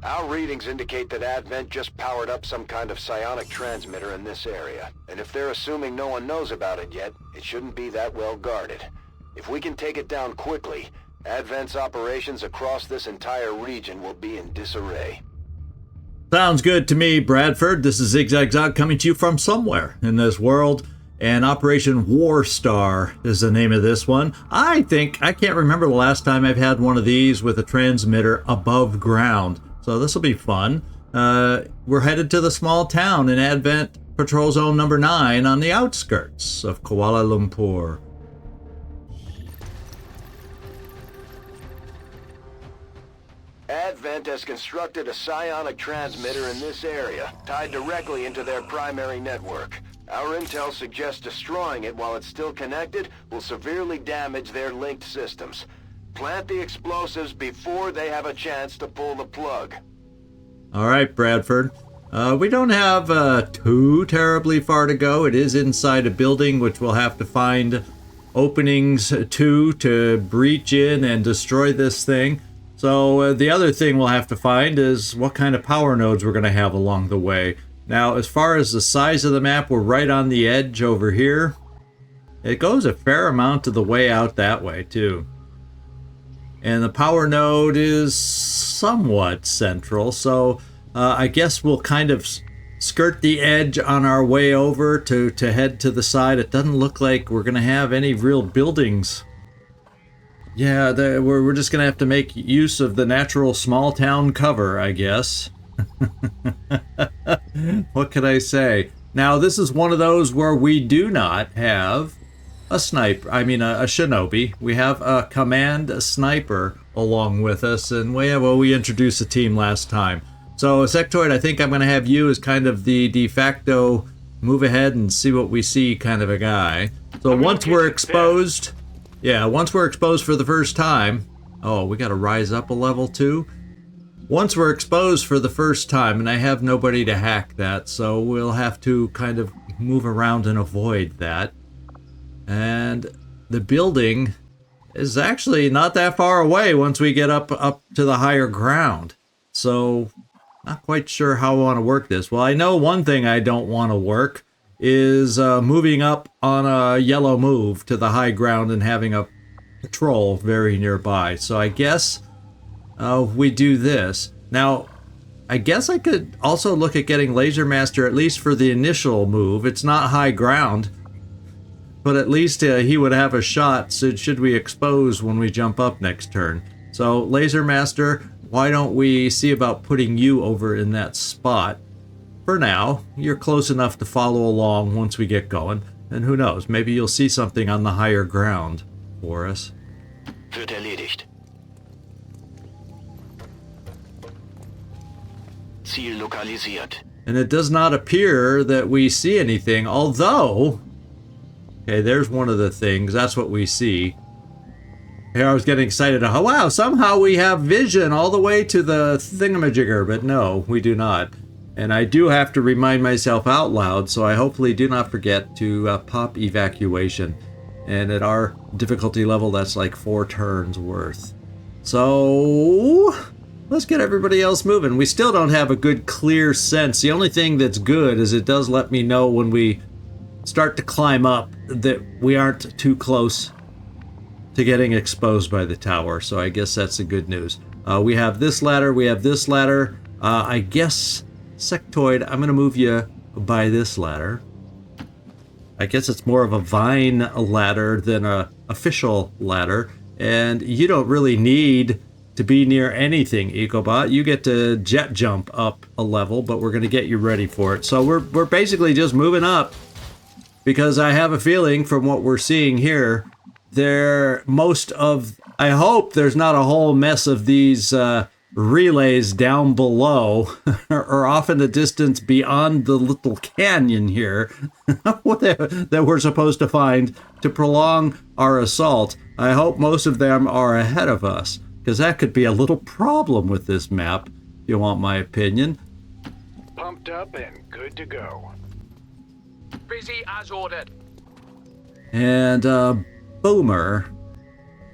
Our readings indicate that Advent just powered up some kind of psionic transmitter in this area. And if they're assuming no one knows about it yet, it shouldn't be that well guarded. If we can take it down quickly, Advent's operations across this entire region will be in disarray. Sounds good to me, Bradford. This is ZigZagZog coming to you from somewhere in this world. And Operation Warstar is the name of this one. I can't remember the last time I've had one of these with a transmitter above ground. So this will be fun. We're headed to the small town in Advent Patrol Zone number 9 on the outskirts of Kuala Lumpur. Advent has constructed a psionic transmitter in this area, tied directly into their primary network. Our intel suggests destroying it while it's still connected will severely damage their linked systems. Plant the explosives before they have a chance to pull the plug. All right, Bradford. We don't have too terribly far to go. It is inside a building, which we'll have to find openings to breach in and destroy this thing. So the other thing we'll have to find is what kind of power nodes we're going to have along the way. Now, as far as the size of the map, we're right on the edge over here. It goes a fair amount of the way out that way, too. And the power node is somewhat central, so I guess we'll kind of skirt the edge on our way over to head to the side. It doesn't look like we're going to have any real buildings. Yeah, we're just going to have to make use of the natural small town cover, I guess. What can I say? Now, this is one of those where we do not have a shinobi. We have a command sniper along with us, and we introduced the team last time. So, Sectoid, I think I'm going to have you as kind of the de facto move ahead and see what we see kind of a guy. So once we're exposed for the first time, oh, we got to rise up a level too? Once we're exposed for the first time, and I have nobody to hack that, so we'll have to kind of move around and avoid that. And the building is actually not that far away once we get up to the higher ground. So, not quite sure how I want to work this. Well, I know one thing I don't want to work is moving up on a yellow move to the high ground and having a patrol very nearby. So I guess we do this. Now, I guess I could also look at getting Laser Master at least for the initial move. It's not high ground, but at least he would have a shot should we expose when we jump up next turn. So, Laser Master, why don't we see about putting you over in that spot? For now, you're close enough to follow along once we get going. And who knows, maybe you'll see something on the higher ground for us. Wird erledigt. Ziel lokalisiert. And it does not appear that we see anything, although... Okay, there's one of the things. That's what we see. Here I was getting excited. Oh, wow, somehow we have vision all the way to the thingamajigger, but no, we do not. And I do have to remind myself out loud, so I hopefully do not forget to pop evacuation. And at our difficulty level, that's like 4 turns worth. So, let's get everybody else moving. We still don't have a good, clear sense. The only thing that's good is it does let me know when we start to climb up that we aren't too close to getting exposed by the tower. So I guess that's the good news. We have this ladder. We have this ladder. I guess, Sectoid, I'm going to move you by this ladder. I guess it's more of a vine ladder than a official ladder. And you don't really need to be near anything, Ecobot. You get to jet jump up a level, but we're going to get you ready for it. So we're basically just moving up because I have a feeling from what we're seeing here, I hope there's not a whole mess of these relays down below or off in the distance beyond the little canyon here that we're supposed to find to prolong our assault. I hope most of them are ahead of us, because that could be a little problem with this map, if you want my opinion. Pumped up and good to go. Busy as ordered. And Boomer,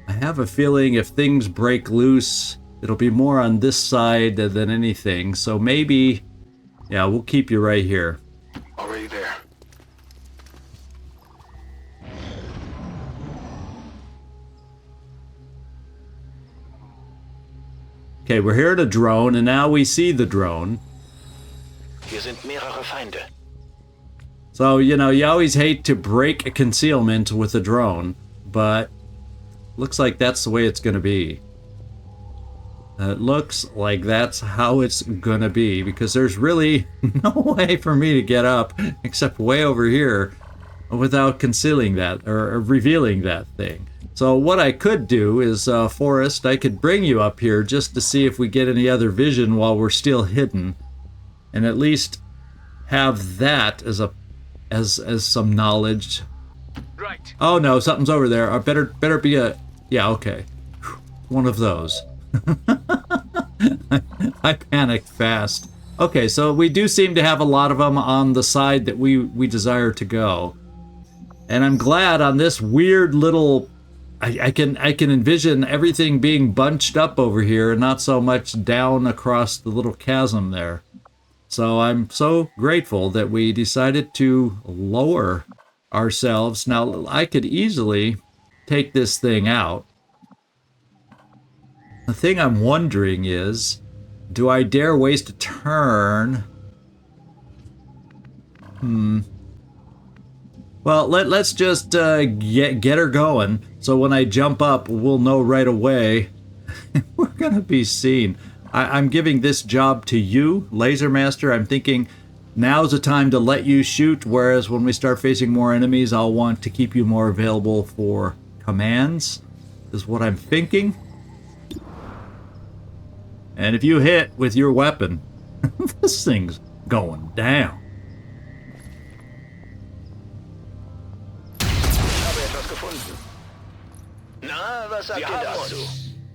I have a feeling if things break loose, It'll be more on this side than anything. So maybe, yeah, we'll keep you right here. Already there. Okay, we're here at a drone, and now we see the drone. Hier sind mehrere Feinde. So, you know, you always hate to break a concealment with a drone, but looks like that's the way it's going to be. It looks like that's how it's going to be, because there's really no way for me to get up except way over here without concealing that or revealing that thing. So what I could do is, Forrest, I could bring you up here just to see if we get any other vision while we're still hidden, and at least have that as a as some knowledge. Right. Oh no, something's over there. I better be a, yeah, okay, one of those. I panicked fast. Okay, so we do seem to have a lot of them on the side that we desire to go, and I'm glad on this weird little. I can envision everything being bunched up over here and not so much down across the little chasm there. So I'm so grateful that we decided to lower ourselves. Now, I could easily take this thing out. The thing I'm wondering is, do I dare waste a turn? Well, let's just get her going. So when I jump up, we'll know right away. We're going to be seen. I'm giving this job to you, Laser Master. I'm thinking now's the time to let you shoot, whereas when we start facing more enemies, I'll want to keep you more available for commands, is what I'm thinking. And if you hit with your weapon, this thing's going down.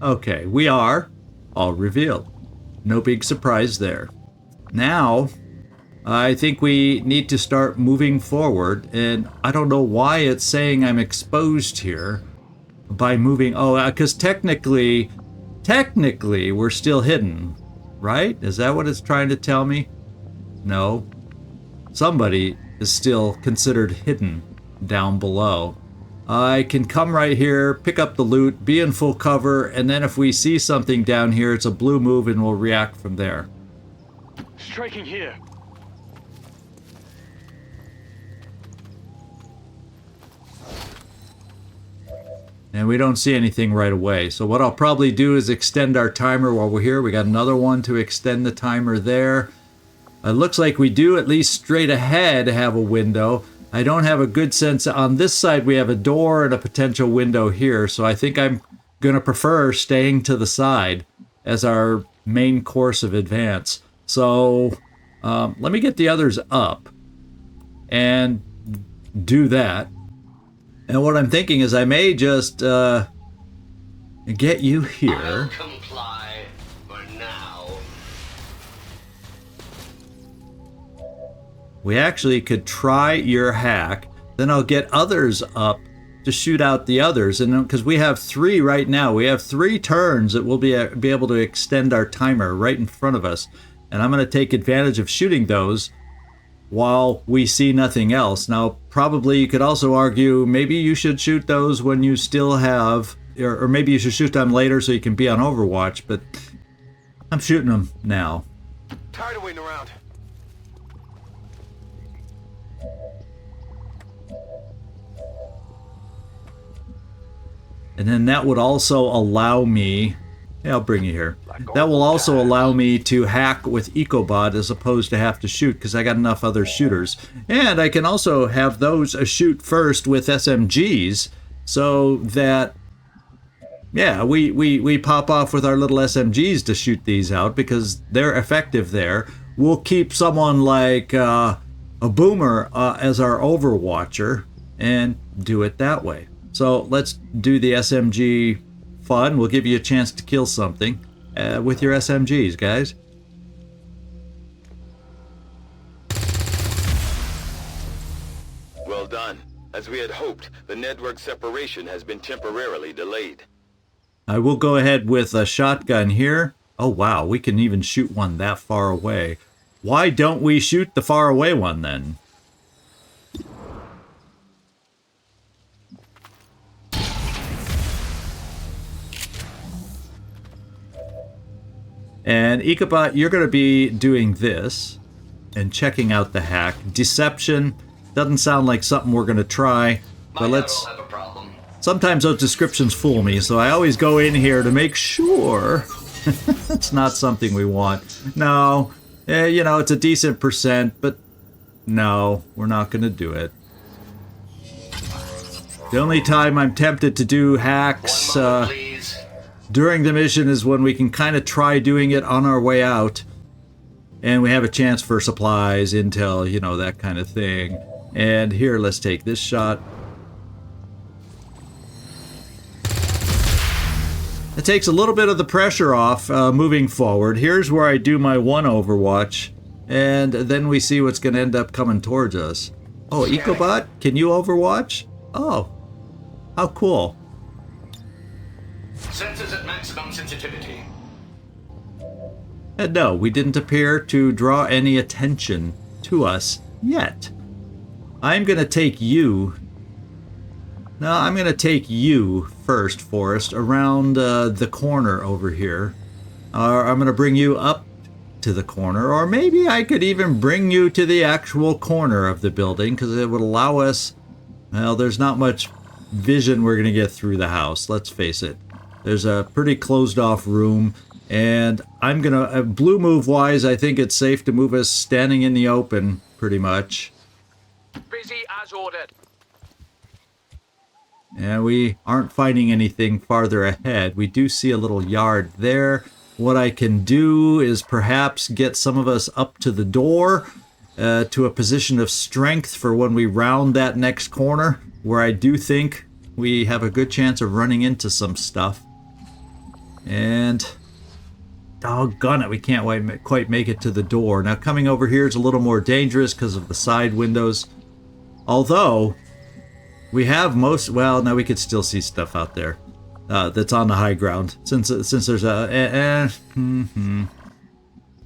Okay, we are all revealed. No big surprise there. Now, I think we need to start moving forward, and I don't know why it's saying I'm exposed here by moving. Oh, because technically, we're still hidden, right? Is that what it's trying to tell me? No. Somebody is still considered hidden down below. I can come right here, pick up the loot, be in full cover, and then if we see something down here, it's a blue move and we'll react from there. Striking here. And we don't see anything right away. So what I'll probably do is extend our timer while we're here. We got another one to extend the timer there. It looks like we do, at least straight ahead, have a window. I don't have a good sense. On this side, we have a door and a potential window here. So I think I'm going to prefer staying to the side as our main course of advance. So let me get the others up and do that. And what I'm thinking is I may just get you here. I'll comply for now. We actually could try your hack, then I'll get others up to shoot out the others. And because we have 3 right now, we have 3 turns that we'll be able to extend our timer right in front of us. And I'm going to take advantage of shooting those while we see nothing else. Now, probably you could also argue maybe you should shoot those when you still have, or maybe you should shoot them later so you can be on Overwatch, but I'm shooting them now. Tired of waiting around. And then that would also allow me, yeah, I'll bring you here. That will also allow me to hack with EcoBot as opposed to have to shoot, because I got enough other shooters. And I can also have those shoot first with SMGs so that, yeah, we pop off with our little SMGs to shoot these out because they're effective there. We'll keep someone like a Boomer as our Overwatcher and do it that way. So let's do the SMG fun. We'll give you a chance to kill something with your SMGs, guys. Well done. As we had hoped, the network separation has been temporarily delayed. I will go ahead with a shotgun here. Oh wow, we can even shoot one that far away. Why don't we shoot the far away one then? And Ichabod, you're going to be doing this and checking out the hack. Deception doesn't sound like something we're going to try, but let's... have a problem. Sometimes those descriptions fool me, so I always go in here to make sure it's not something we want. No, you know, it's a decent percent, but no, we're not going to do it. The only time I'm tempted to do hacks during the mission is when we can kind of try doing it on our way out, and we have a chance for supplies, intel, you know, that kind of thing. And here, let's take this shot. It takes a little bit of the pressure off moving forward. Here's where I do my one Overwatch, and then we see what's going to end up coming towards us. Oh, Ecobot, can you Overwatch? Oh, how cool. Sensors at maximum sensitivity. And no, we didn't appear to draw any attention to us yet. I'm going to take you... No, I'm going to take you first, Forrest, around the corner over here. I'm going to bring you up to the corner, or maybe I could even bring you to the actual corner of the building, because it would allow us... Well, there's not much vision we're going to get through the house, let's face it. There's a pretty closed-off room, and I'm going to... blue move-wise, I think it's safe to move us standing in the open, pretty much. Busy as ordered. And we aren't finding anything farther ahead. We do see a little yard there. What I can do is perhaps get some of us up to the door, to a position of strength for when we round that next corner, where I do think we have a good chance of running into some stuff. And doggone it, we can't quite make it to the door. Now coming over here is a little more dangerous because of the side windows. Although... we have most... well, now we could still see stuff out there that's on the high ground. Since there's a...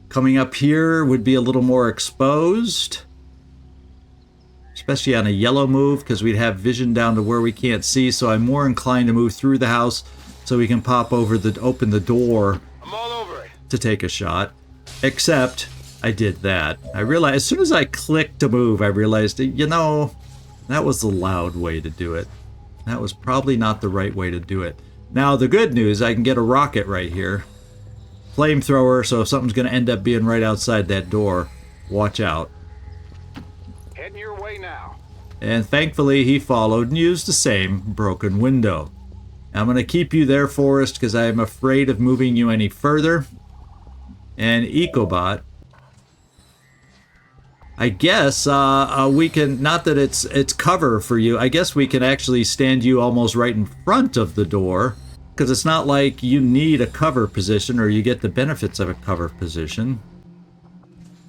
Coming up here would be a little more exposed. Especially on a yellow move, because we'd have vision down to where we can't see. So I'm more inclined to move through the house so we can pop over open the door. I'm all over it. To take a shot. Except I did that. I realized... as soon as I clicked to move, I realized, you know... that was the loud way to do it. That was probably not the right way to do it. Now, the good news, I can get a rocket right here. Flamethrower, so if something's going to end up being right outside that door, watch out. Heading your way now. And thankfully, he followed and used the same broken window. I'm going to keep you there, Forrest, because I am afraid of moving you any further. And Ecobot... I guess we can, not that it's cover for you, I guess we can actually stand you almost right in front of the door, because it's not like you need a cover position or you get the benefits of a cover position.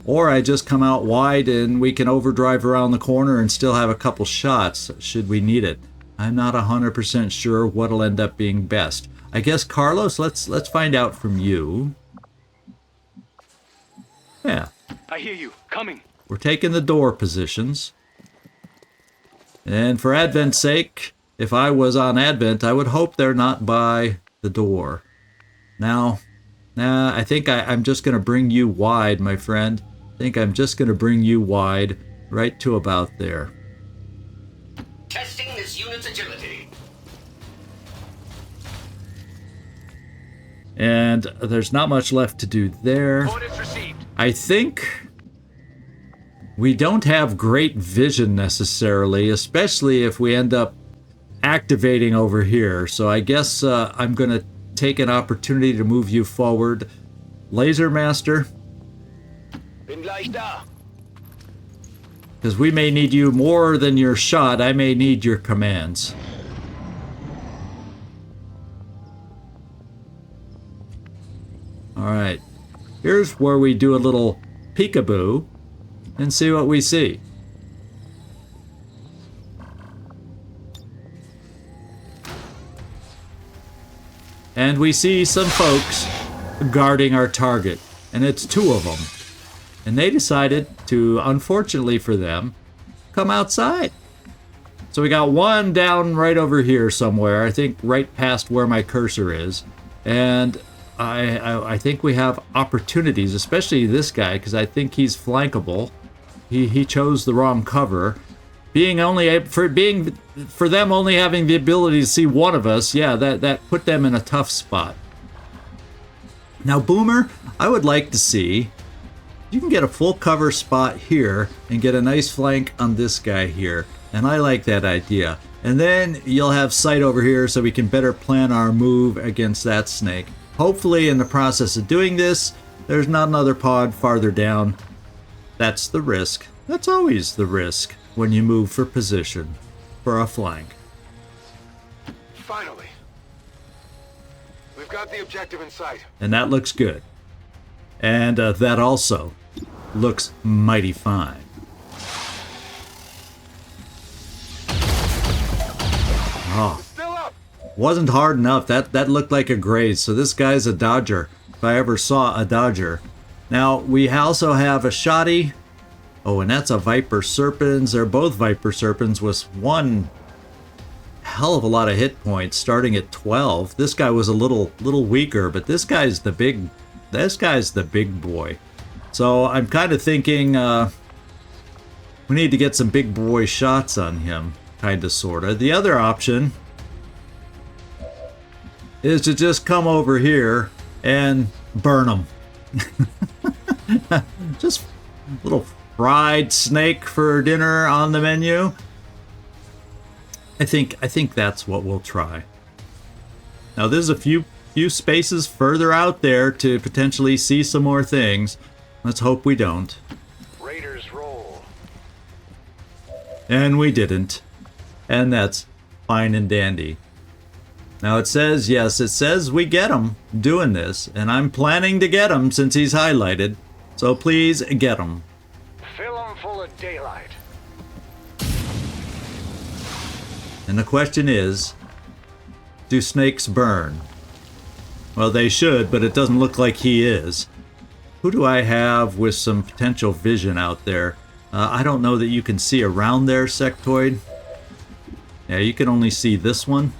Or I just come out wide and we can overdrive around the corner and still have a couple shots should we need it. I'm not 100% sure what'll end up being best. I guess, Carlos, let's find out from you. Yeah. I hear you. Coming. We're taking the door positions. And for Advent's sake, if I was on Advent, I would hope they're not by the door. Now, I think I'm just going to bring you wide, my friend. I think I'm just going to bring you wide, right to about there. Testing this unit's agility. And there's not much left to do there. Orders received. I think... we don't have great vision necessarily, especially if we end up activating over here. So I guess I'm going to take an opportunity to move you forward. Laser Master. Bin gleich da. Because we may need you more than your shot. I may need your commands. Alright. Here's where we do a little peekaboo. And see what we see. and we see some folks guarding our target, and it's 2 of them. And they decided to, unfortunately for them, come outside. So we got one down right over here somewhere, I think right past where my cursor is. And I think we have opportunities, especially this guy, because I think he's flankable. He chose the wrong cover. For them only having the ability to see one of us, yeah, that put them in a tough spot. Now, Boomer, I would like to see you can get a full cover spot here and get a nice flank on this guy here. And I like that idea. And then you'll have sight over here so we can better plan our move against that snake. Hopefully in the process of doing this, there's not another pod farther down. That's the risk. That's always the risk when you move for position, for a flank. Finally. We've got the objective in sight. And that looks good. And that also looks mighty fine. Oh, Still up. wasn't hard enough. That looked like a graze. So this guy's a dodger, if I ever saw a dodger. Now, we also have a shoddy. Oh, and that's a Viper Serpens. They're both Viper Serpens with one hell of a lot of hit points, starting at 12. This guy was a little weaker, but this guy's the big boy. So I'm kind of thinking we need to get some big boy shots on him, kind of, sort of. The other option is to just come over here and burn him. Just a little fried snake for dinner on the menu. I think that's what we'll try. Now there's a few spaces further out there to potentially see some more things. Let's hope we don't. Raiders roll. And we didn't. And that's fine and dandy. Now it says, yes, it says we get him doing this. And I'm planning to get him since he's highlighted. So please get him. Fill 'em full of daylight. And the question is, do snakes burn? Well, they should, but it doesn't look like he is. Who do I have with some potential vision out there? I don't know that you can see around there, Sectoid. Yeah, you can only see this one.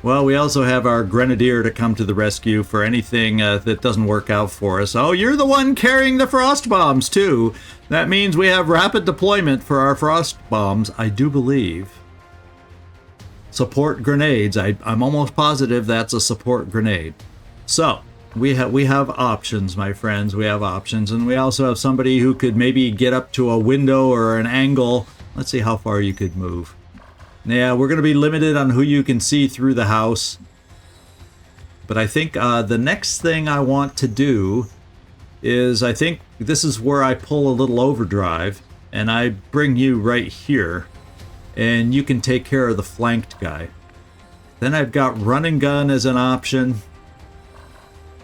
Well, we also have our Grenadier to come to the rescue for anything that doesn't work out for us. Oh, you're the one carrying the frost bombs, too. That means we have rapid deployment for our frost bombs, I do believe. Support grenades. I'm almost positive that's a support grenade. So, we have options, my friends. We have options. And we also have somebody who could maybe get up to a window or an angle. Let's see how far you could move. Yeah, we're going to be limited on who you can see through the house. But I think the next thing I want to do is, I think this is where I pull a little overdrive and I bring you right here and you can take care of the flanked guy. Then I've got run and gun as an option.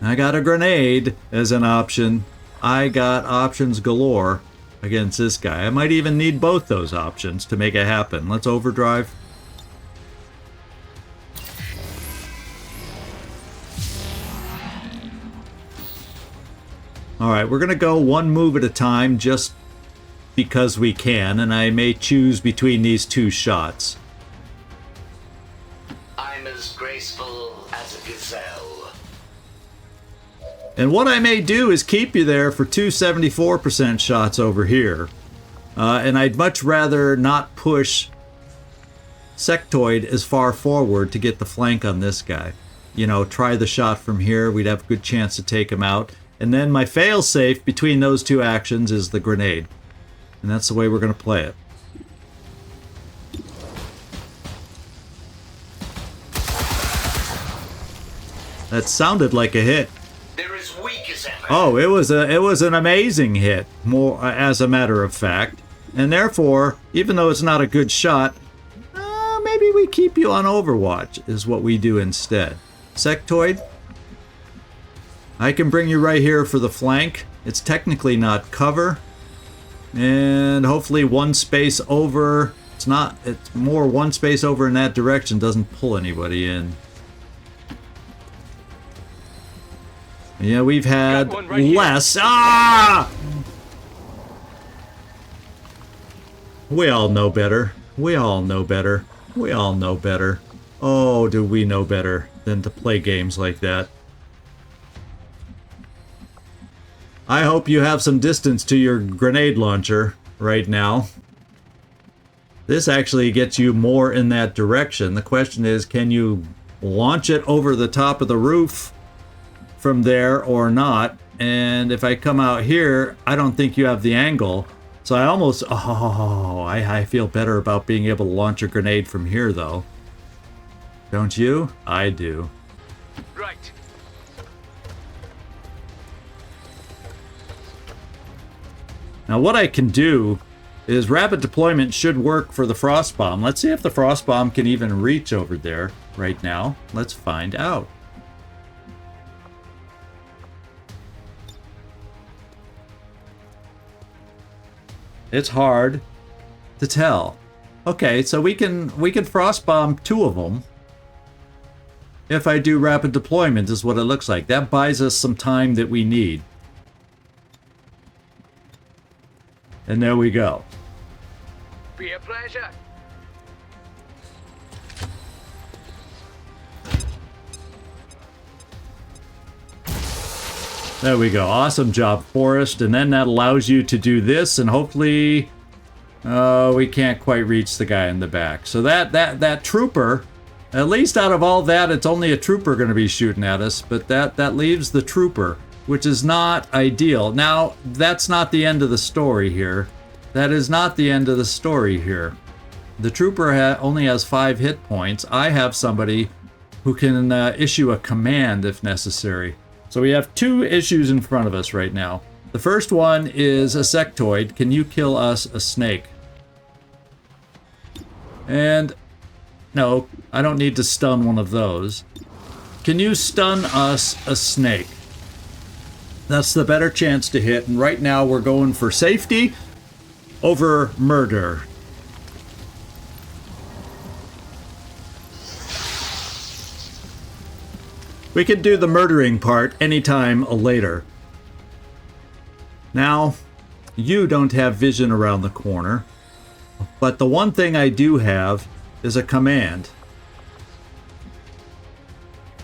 I got a grenade as an option. I got options galore against this guy. I might even need both those options to make it happen. Let's overdrive. Alright, we're going to go one move at a time just because we can, and I may choose between these two shots. I'm as graceful as a gazelle. And what I may do is keep you there for two 74% shots over here. And I'd much rather not push Sectoid as far forward to get the flank on this guy. You know, try the shot from here. We'd have a good chance to take him out. And then my fail-safe between those two actions is the grenade. And that's the way we're going to play it. That sounded like a hit. They're as weak as ever. Oh, it was an amazing hit, more as a matter of fact. And therefore, even though it's not a good shot, maybe we keep you on Overwatch is what we do instead. Sectoid, I can bring you right here for the flank. It's technically not cover. And hopefully one space over. It's more one space over in that direction doesn't pull anybody in. Yeah, we've had Got one right here. less. Ah! We all know better. We all know better. We all know better. Oh, do we know better than to play games like that? I hope you have some distance to your grenade launcher right now. This actually gets you more in that direction. The question is, can you launch it over the top of the roof from there or not? And if I come out here, I don't think you have the angle. So I almost... Oh, I feel better about being able to launch a grenade from here, though. Don't you? I do. Right. Now what I can do is rapid deployment should work for the frost bomb. Let's see if the frost bomb can even reach over there right now. Let's find out. It's hard to tell. Okay, so we can frost bomb 2 of them. If I do rapid deployment is what it looks like. That buys us some time that we need. And there we go. Be a pleasure. There we go. Awesome job, Forrest. And then that allows you to do this, and hopefully... Oh, we can't quite reach the guy in the back. So that trooper, at least out of all that, it's only a trooper going to be shooting at us, but that leaves the trooper, which is not ideal. Now, that's not the end of the story here. That is not the end of the story here. The trooper only has 5 hit points. I have somebody who can issue a command if necessary. So we have 2 issues in front of us right now. The first one is a sectoid. Can you kill us a snake? And no, I don't need to stun one of those. Can you stun us a snake? That's the better chance to hit. And right now we're going for safety over murder. We could do the murdering part anytime later. Now, you don't have vision around the corner, but the one thing I do have is a command.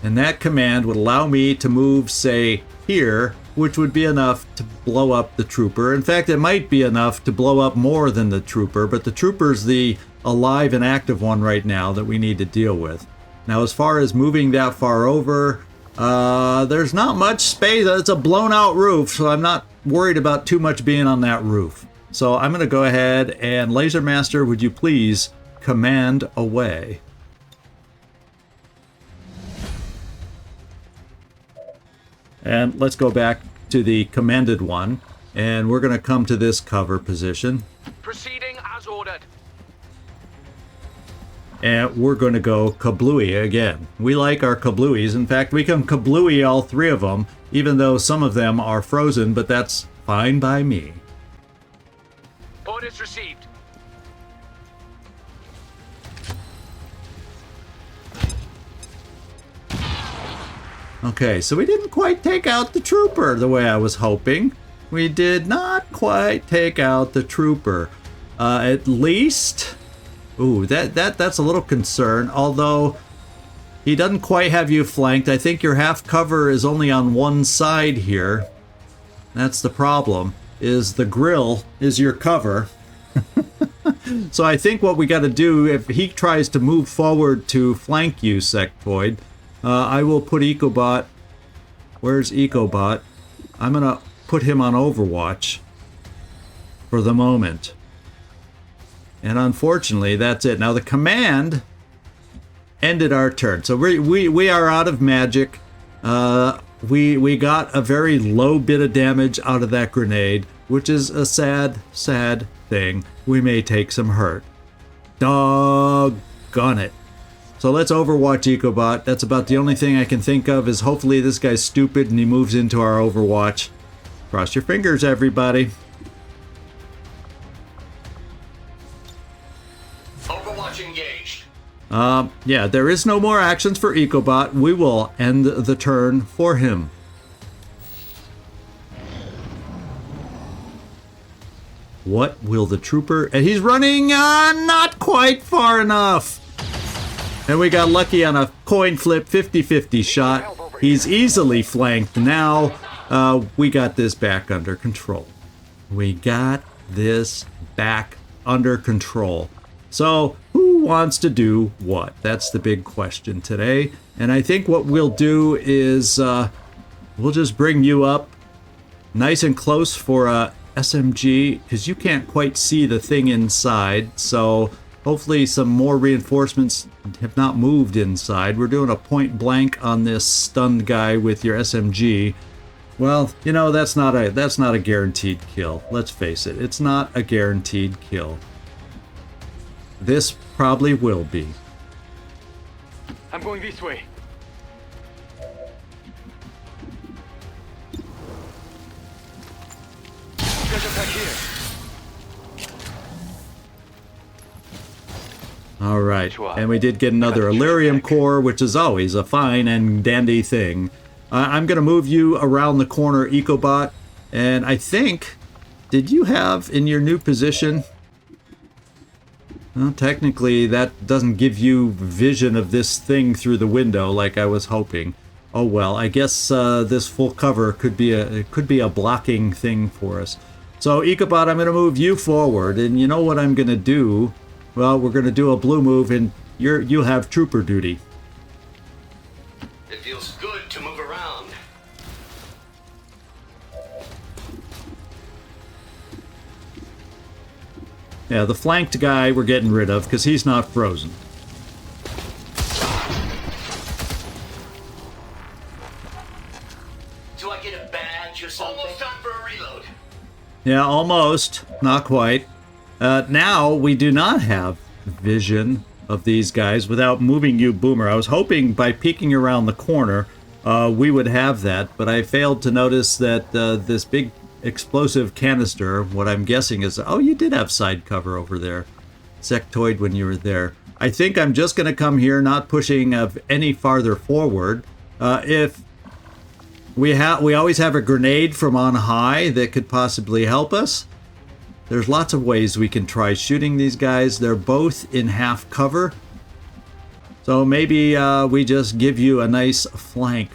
And that command would allow me to move, say, here, which would be enough to blow up the trooper. In fact, it might be enough to blow up more than the trooper, but the trooper's the alive and active one right now that we need to deal with. Now, as far as moving that far over, there's not much space. It's a blown out roof, so I'm not worried about too much being on that roof. So I'm going to go ahead and Laser Master, would you please command away? And let's go back to the commanded one, and we're going to come to this cover position. Proceeding as ordered. And we're going to go kablooey again. We like our kablooies. In fact, we can kablooey all 3 of them, even though some of them are frozen, but that's fine by me. Orders received. Okay, so we didn't quite take out the trooper the way I was hoping. We did not quite take out the trooper. At least... Ooh, that's a little concern, although he doesn't quite have you flanked. I think your half cover is only on one side here. That's the problem, is the grill is your cover. So I think what we got to do, if he tries to move forward to flank you, Sectoid, I will put Ecobot. Where's Ecobot? I'm going to put him on Overwatch for the moment. And unfortunately, that's it. Now the command ended our turn. So we are out of magic. We got a very low bit of damage out of that grenade, which is a sad, sad thing. We may take some hurt. Doggone it. So let's Overwatch Ecobot. That's about the only thing I can think of, is hopefully this guy's stupid and he moves into our Overwatch. Cross your fingers, everybody. Overwatch engaged. Yeah, there is no more actions for Ecobot. We will end the turn for him. What will the trooper... And he's running not quite far enough. And we got lucky on a coin flip 50-50 shot. He's easily flanked now. We got this back under control. We got this back under control. So who wants to do what? That's the big question today. And I think what we'll do is we'll just bring you up nice and close for a SMG, because you can't quite see the thing inside. So hopefully some more reinforcements have not moved inside. We're doing a point blank on this stunned guy with your SMG. Well, you know, that's not a guaranteed kill. Let's face it. It's not a guaranteed kill. This probably will be. I'm going this way. Get attack here. All right, and we did get another Illyrium core, which is always a fine and dandy thing. I'm going to move you around the corner, Ecobot, and I think, did you have in your new position? Well, technically, that doesn't give you vision of this thing through the window like I was hoping. Oh well, I guess this full cover could be a blocking thing for us. So, Ecobot, I'm going to move you forward, and you know what I'm going to do? Well, we're going to do a blue move, and you'll have trooper duty. It feels good to move around. Yeah, the flanked guy we're getting rid of, because he's not frozen. Do I get a badge or something? Almost time for a reload. Yeah, almost. Not quite. Now, we do not have vision of these guys without moving you, Boomer. I was hoping by peeking around the corner, we would have that, but I failed to notice that this big explosive canister, what I'm guessing is... Oh, you did have side cover over there. Sectoid when you were there. I think I'm just going to come here, not pushing any farther forward. If we always have a grenade from on high that could possibly help us. There's lots of ways we can try shooting these guys. They're both in half cover. So maybe we just give you a nice flank.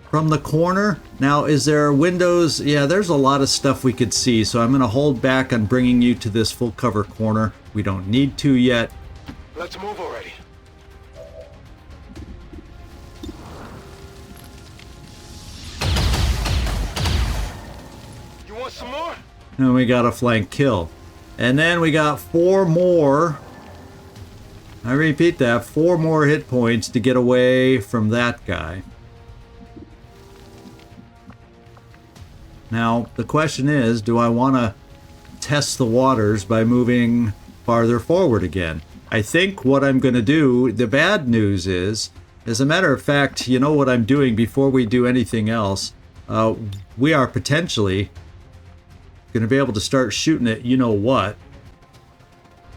From the corner, now is there windows? Yeah, there's a lot of stuff we could see. So I'm going to hold back on bringing you to this full cover corner. We don't need to yet. Let's move already. You want some more? And we got a flank kill. And then we got 4 more. I repeat that, 4 more hit points to get away from that guy. Now, the question is, do I want to test the waters by moving farther forward again? I think what I'm going to do, the bad news is, as a matter of fact, you know what I'm doing before we do anything else? We are potentially going to be able to start shooting at you-know-what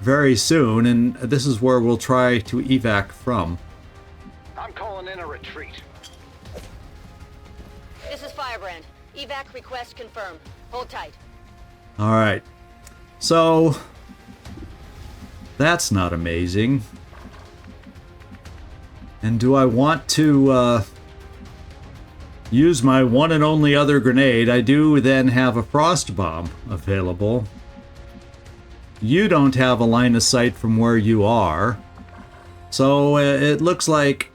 very soon, and this is where we'll try to evac from. I'm calling in a retreat. This is Firebrand. Evac request confirmed. Hold tight. All right. So, that's not amazing. And do I want to use my one and only other grenade? I do then have a frost bomb available. You don't have a line of sight from where you are. So it looks like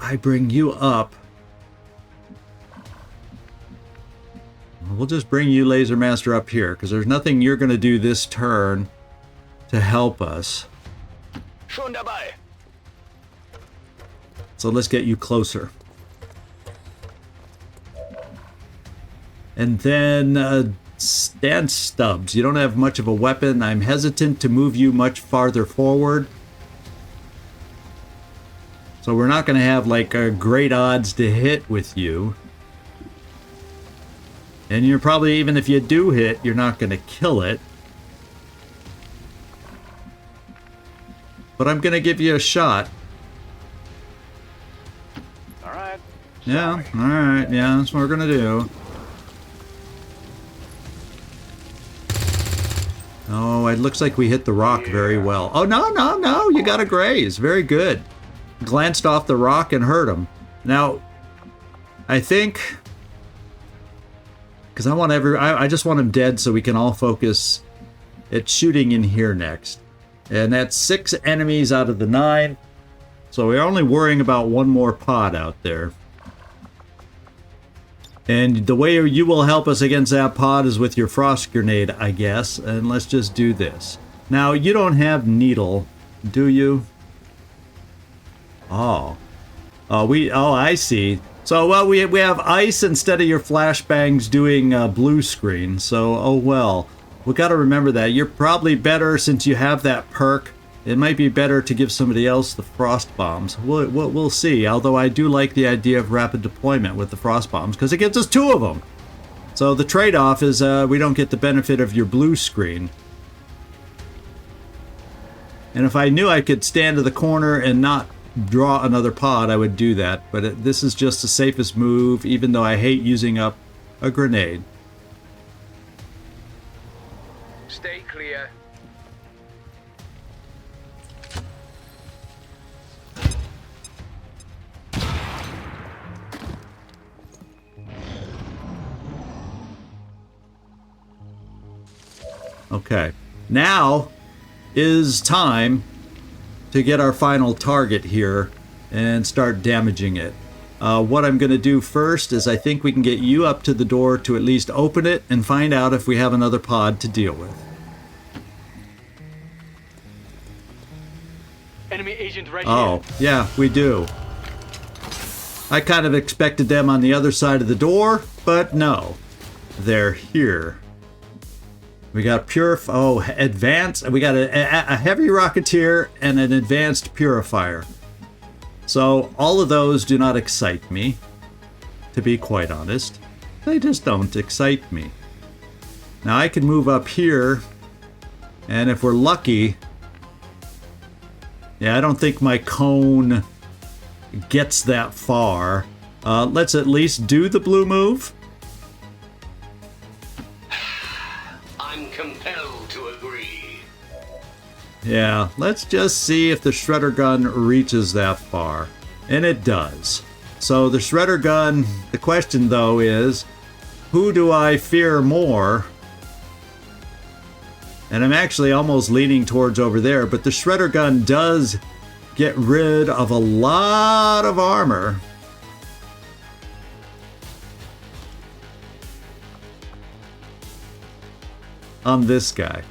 I bring you up. We'll just bring you, Laser Master, up here, because there's nothing you're going to do this turn to help us. Schon dabei. So let's get you closer. And then stand stubs. You don't have much of a weapon. I'm hesitant to move you much farther forward. So we're not going to have like great odds to hit with you. And you're probably, even if you do hit, you're not going to kill it. But I'm going to give you a shot. Alright. Yeah, alright, yeah, that's what we're going to do. it looks like we hit the rock very well. Oh, no, no, no, you got a graze. Very good. Glanced off the rock and hurt him. Now, I think... Because I just want him dead so we can all focus at shooting in here next. And that's 6 enemies out of the 9. So we're only worrying about one more pod out there. And the way you will help us against that pod is with your frost grenade, I guess. And let's just do this. Now, you don't have needle, do you? Oh. Oh, I see. So, well, we have ice instead of your flashbangs doing blue screen. So, oh well. We got to remember that. You're probably better since you have that perk. It might be better to give somebody else the frost bombs. We'll see. Although I do like the idea of rapid deployment with the frost bombs because it gives us 2 of them. So the trade-off is we don't get the benefit of your blue screen. And if I knew I could stand to the corner and not draw another pod, I would do that. But this is just the safest move, even though I hate using up a grenade. Stay clear. Okay, now is time to get our final target here and start damaging it. What I'm going to do first is I think we can get you up to the door to at least open it and find out if we have another pod to deal with. Enemy agent right Oh, here. yeah, we do. I kind of expected them on the other side of the door, but no. They're here. We got advanced. We got a heavy rocketeer and an advanced purifier. So all of those do not excite me, to be quite honest. They just don't excite me. Now I can move up here, and if we're lucky, yeah, I don't think my cone gets that far. Let's at least do the blue move. I'm compelled to agree. Yeah, let's just see if the shredder gun reaches that far. And it does. So the shredder gun, the question though is, who do I fear more? And I'm actually almost leaning towards over there, but the shredder gun does get rid of a lot of armor. On this guy.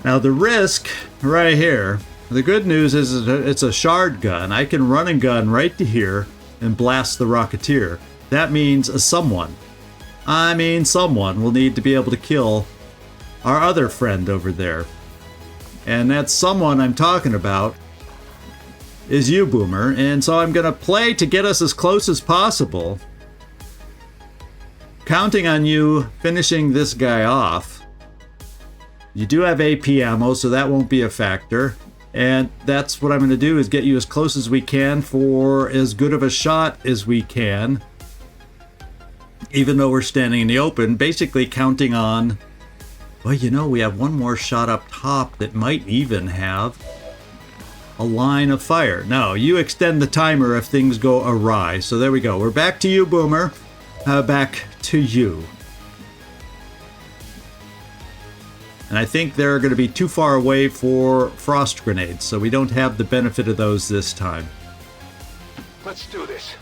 Now the risk right here, the good news is it's a shard gun. I can run and gun right to here and blast the Rocketeer. That means someone will need to be able to kill our other friend over there. And that someone I'm talking about is you, Boomer, and so I'm gonna play to get us as close as possible, counting on you finishing this guy off. You do have AP ammo, so that won't be a factor, and that's what I'm gonna do, is get you as close as we can for as good of a shot as we can, even though we're standing in the open, basically counting on, well, you know, we have one more shot up top that might even have a line of fire. No, you extend the timer if things go awry. So there we go. We're back to you, Boomer. Back to you. And I think they're going to be too far away for frost grenades, so we don't have the benefit of those this time. Let's do this.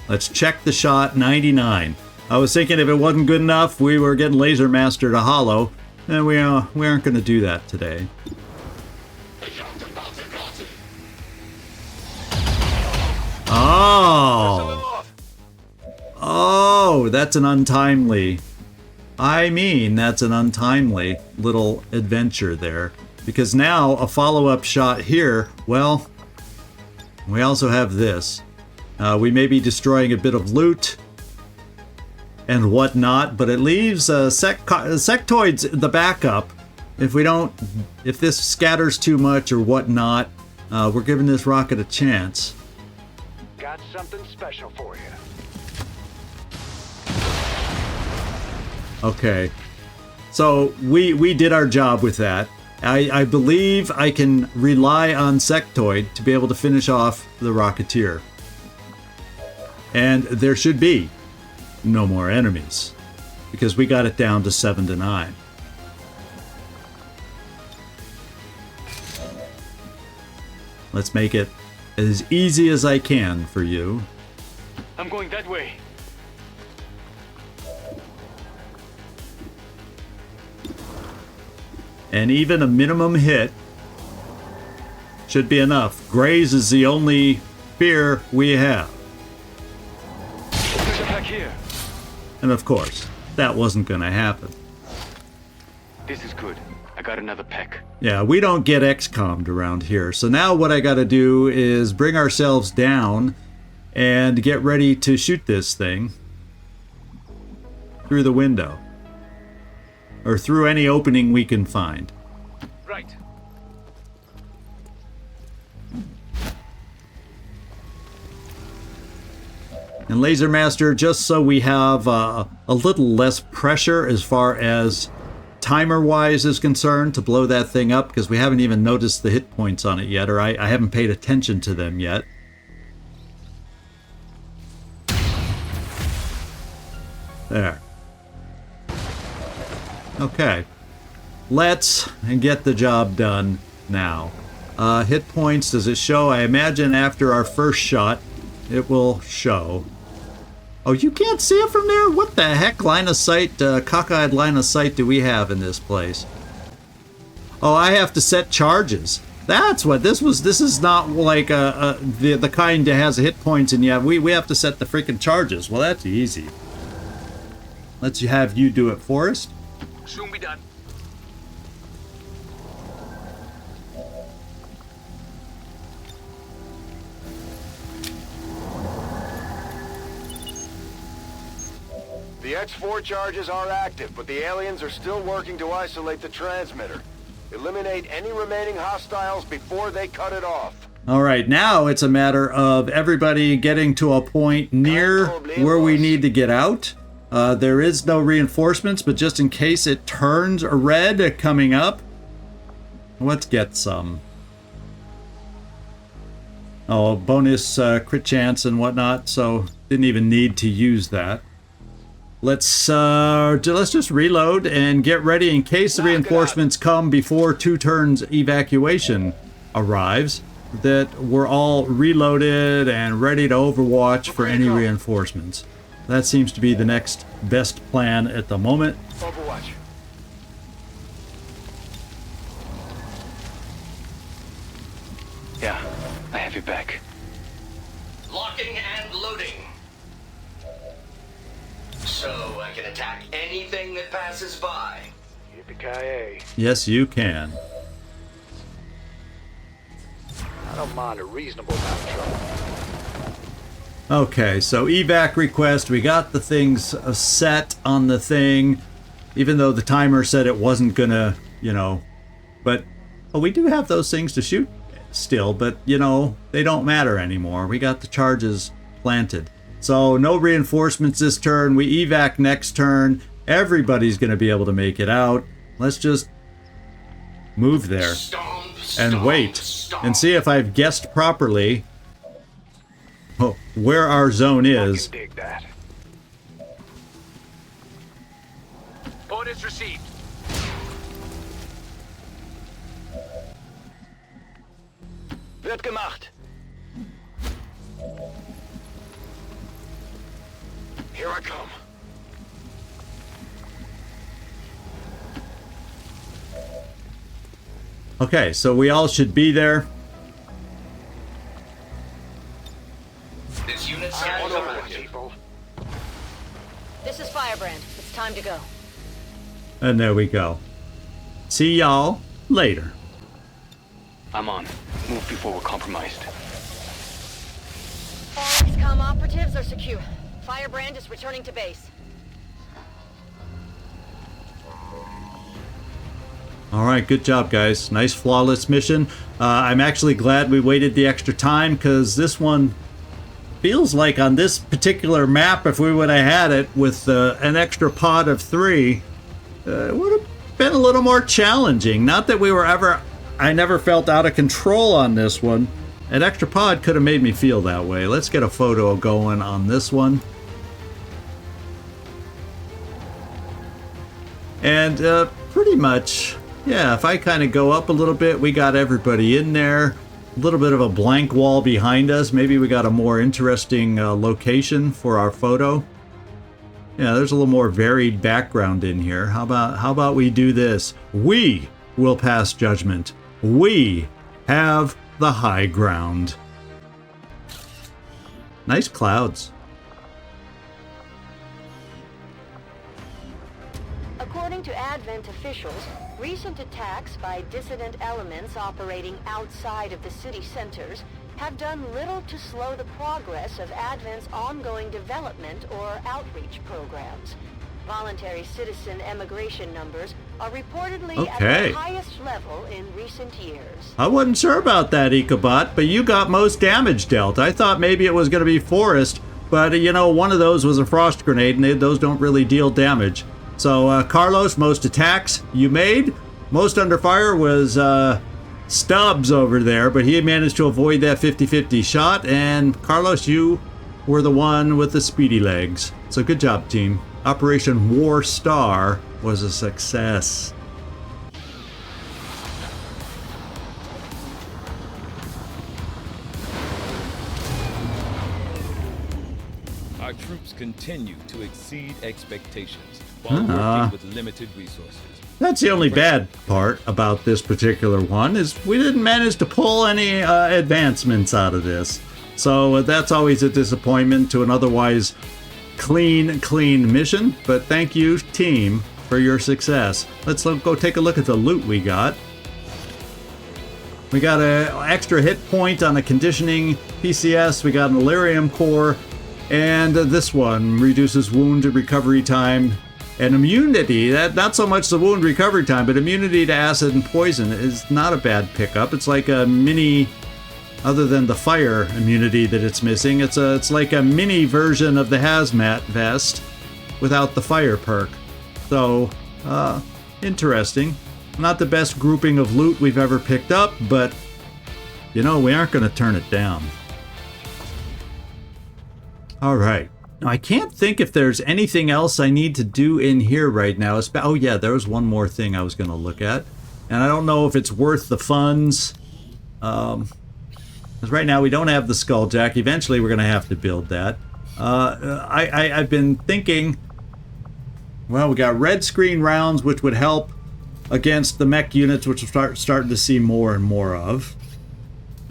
Let's check the shot. 99. I was thinking if it wasn't good enough, we were getting Laser Master to hollow, and we aren't going to do that today. Oh! Oh, that's an untimely. That's an untimely little adventure there. Because now, a follow-up shot here, well, we also have this. We may be destroying a bit of loot and whatnot, but it leaves sectoids the backup. If this scatters too much or whatnot, We're giving this rocket a chance. Got something special for you. Okay. So we did our job with that. I believe I can rely on Sectoid to be able to finish off the Rocketeer. And there should be no more enemies, because we got it down to 7 to 9. Let's make it as easy as I can for you. I'm going that way. And even a minimum hit should be enough. Graze is the only fear we have. There's a pack here. And of course, that wasn't going to happen. This is good. I got another pack. Yeah, we don't get XCom'd around here. So now what I got to do is bring ourselves down and get ready to shoot this thing through the window. Or through any opening we can find. Right. And Laser Master, just so we have a little less pressure as far as timer-wise is concerned to blow that thing up, because we haven't even noticed the hit points on it yet, or I haven't paid attention to them yet. There. Okay. Let's get the job done now. Hit points, does it show? I imagine after our first shot, it will show. Oh, you can't see it from there? What the heck line of sight, cockeyed line of sight do we have in this place? Oh, I have to set charges. That's what this was. This is not like the kind that has hit points, and yeah, we have to set the freaking charges. Well, that's easy. Let's have you do it for us. Soon be done. The X4 charges are active, but the aliens are still working to isolate the transmitter. Eliminate any remaining hostiles before they cut it off. All right, now it's a matter of everybody getting to a point near where we need to get out. There is no reinforcements, but just in case it turns red coming up, let's get some. Oh, bonus crit chance and whatnot, so didn't even need to use that. Let's just reload and get ready in case the reinforcements come before 2 turns evacuation arrives, that we're all reloaded and ready to overwatch for any reinforcements. That seems to be the next best plan at the moment. Overwatch. Yeah, I have your back. Locking and loading. So I can attack anything that passes by. Yippee-ki-yay. Yes, you can. I don't mind a reasonable amount of trouble. Okay, so evac request. We got the things set on the thing, even though the timer said it wasn't gonna, but we do have those things to shoot still, but they don't matter anymore. We got the charges planted. So no reinforcements this turn. We evac next turn. Everybody's gonna be able to make it out. Let's just move there and wait and see if I've guessed properly where our zone is. I can dig that. Orders received. Wird gemacht. Here I come. Okay, so we all should be there. This unit On scans over, around you. people. This is Firebrand. It's time to go. And there we go. See y'all later. I'm on. Move before we're compromised. All XCom operatives are secure. Firebrand is returning to base. All right, good job, guys. Nice, flawless mission. I'm actually glad we waited the extra time, because this one feels like on this particular map, if we would have had it with an extra pod of 3, it would have been a little more challenging. Not that we were ever... I never felt out of control on this one. An extra pod could have made me feel that way. Let's get a photo going on this one. And pretty much, yeah, if I kind of go up a little bit, we got everybody in there. A little bit of a blank wall behind us. Maybe we got a more interesting location for our photo. Yeah, there's a little more varied background in here. How about we do this? We will pass judgment. We have the high ground. Nice clouds. According to Advent officials, recent attacks by dissident elements operating outside of the city centers have done little to slow the progress of Advent's ongoing development or outreach programs. Voluntary citizen emigration numbers are reportedly at the highest level in recent years. I wasn't sure about that, Ecobot, but you got most damage dealt. I thought maybe it was going to be Forest, but you know, one of those was a frost grenade, and those don't really deal damage. So, Carlos, most attacks you made. Most under fire was Stubbs over there, but he managed to avoid that 50-50 shot. And Carlos, you were the one with the speedy legs. So good job, team. Operation War Star was a success. Our troops continue to exceed expectations while working with limited resources. That's the only bad part about this particular one, is we didn't manage to pull any advancements out of this. So that's always a disappointment to an otherwise clean mission. But thank you, team, for your success. Let's go take a look at the loot we got. We got an extra hit point on a conditioning PCS. We got an Elerium core. And this one reduces wound recovery time. And immunity, that not so much the wound recovery time, but immunity to acid and poison is not a bad pickup. It's like a mini, other than the fire immunity that it's missing, it's like a mini version of the hazmat vest without the fire perk. So, interesting. Not the best grouping of loot we've ever picked up, but, you know, we aren't going to turn it down. All right. Now, I can't think if there's anything else I need to do in here right now. Oh, yeah, there was one more thing I was going to look at. And I don't know if it's worth the funds. Because right now we don't have the Skulljack. Eventually we're going to have to build that. I've been thinking, well, we got red screen rounds, which would help against the mech units, which we're starting to see more and more of,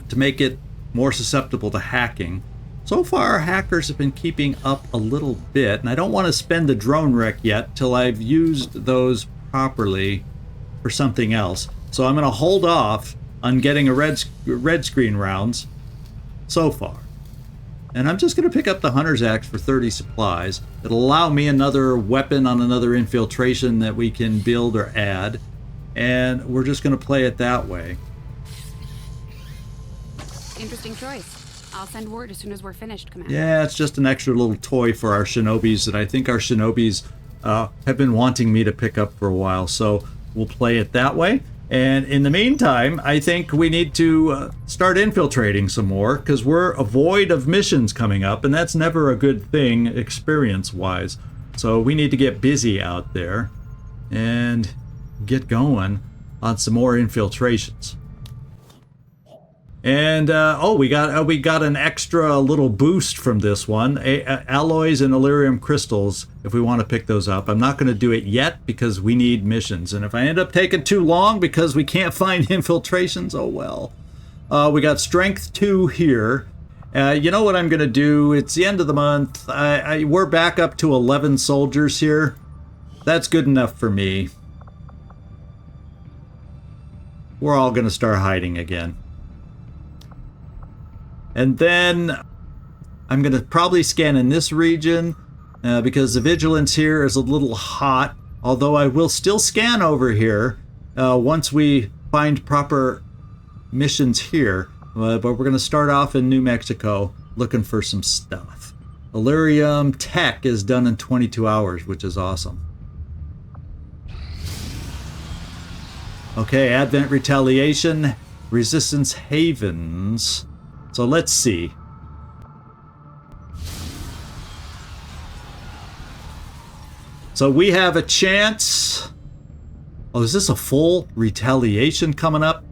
to make it more susceptible to hacking. So far, hackers have been keeping up a little bit, and I don't want to spend the drone wreck yet till I've used those properly for something else. So I'm going to hold off on getting a red screen rounds so far. And I'm just going to pick up the Hunter's Axe for 30 supplies. It'll allow me another weapon on another infiltration that we can build or add. And we're just going to play it that way. Interesting choice. I'll send word as soon as we're finished, Commander. Yeah, it's just an extra little toy for our shinobis that I think our shinobis have been wanting me to pick up for a while. So we'll play it that way. And in the meantime, I think we need to start infiltrating some more, because we're void of missions coming up, and that's never a good thing experience-wise. So we need to get busy out there and get going on some more infiltrations. And we got an extra little boost from this one, alloys and Elerium crystals, if we want to pick those up. I'm not going to do it yet because we need missions, and if I end up taking too long because we can't find infiltrations, oh well. We got strength 2 here. You know what I'm going to do? It's the end of the month. We're back up to 11 soldiers here. That's good enough for me. We're all going to start hiding again. And then I'm going to probably scan in this region because the vigilance here is a little hot. Although I will still scan over here once we find proper missions here. But we're going to start off in New Mexico looking for some stuff. Illyrium Tech is done in 22 hours, which is awesome. Okay, Advent Retaliation, Resistance Havens. So let's see. So we have a chance. Oh, is this a full retaliation coming up?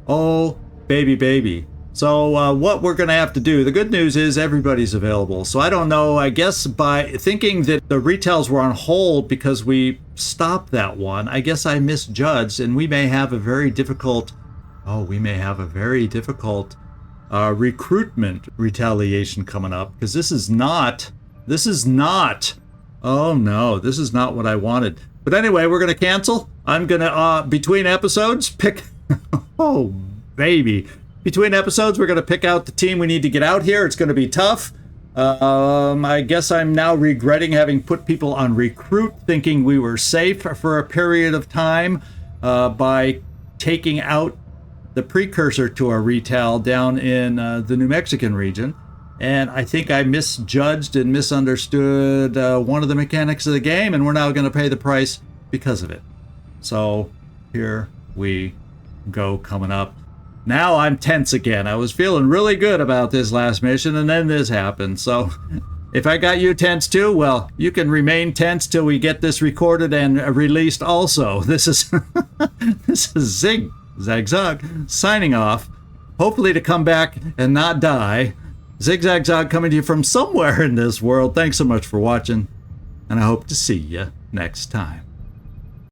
Oh, baby, baby. So what we're going to have to do, the good news is everybody's available. So I don't know, I guess by thinking that the retails were on hold because we stopped that one, I guess I misjudged, and we may have a very difficult, recruitment retaliation coming up, because this is not, oh no, this is not what I wanted. But anyway, we're going to cancel. I'm going to, between episodes, pick, oh baby. Between episodes, we're going to pick out the team we need to get out here. It's going to be tough. I guess I'm now regretting having put people on recruit, thinking we were safe for a period of time by taking out the precursor to our retail down in the New Mexican region. And I think I misjudged and misunderstood one of the mechanics of the game, and we're now going to pay the price because of it. So here we go coming up. Now I'm tense again. I was feeling really good about this last mission, and then this happened. So if I got you tense too, well, you can remain tense till we get this recorded and released also. This is this is ZigZagZog signing off, hopefully to come back and not die. ZigZagZog coming to you from somewhere in this world. Thanks so much for watching, and I hope to see you next time.